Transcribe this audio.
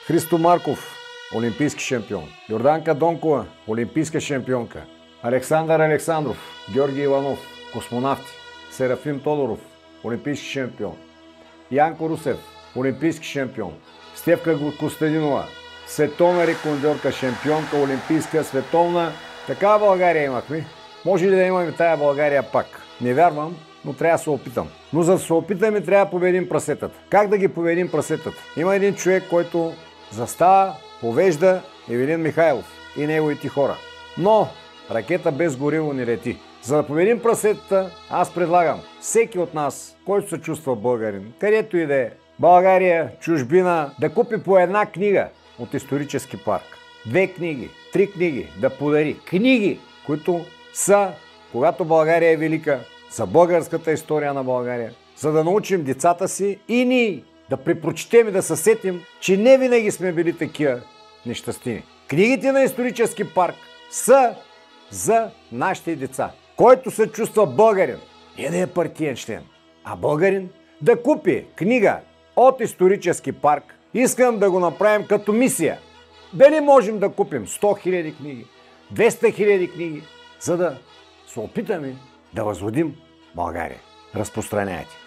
Христо Марков, олимпийски шампион. Йорданка Донкова, олимпийска шампионка. Александър Александров, Георги Иванов, космонавти. Серафим Тодоров, олимпийски шампион. Янко Русев, олимпийски шампион. Стефка Костадинова, световна рекордьорка, шампионка, олимпийска, световна. Такава България имахме. Може ли да имаме тая България пак? Не вярвам, но трябва да се опитам. Но за да се опитаме, трябва да победим прасетата. Как да ги победим прасетата? Има един човек, който застава, повежда Евелин Михайлов и неговите хора. Но ракета без гориво не лети. За да победим прасетата, аз предлагам всеки от нас, който се чувства българин, където и да е, България, чужбина, да купи по една книга от исторически парк. 2 книги, 3 книги, да подари. Книги, които са, когато България е велика, за българската история на България, за да научим децата си и ние да препрочетем и да се сетим, че не винаги сме били такива нещастини. Книгите на исторически парк са за нашите деца. Който се чувства българин, не да е партиен член, а българин, да купи книга от исторически парк. Искам да го направим като мисия. Дали можем да купим 100 000 книги, 200 000 книги, за да се опитаме да възродим България. Разпространяйте.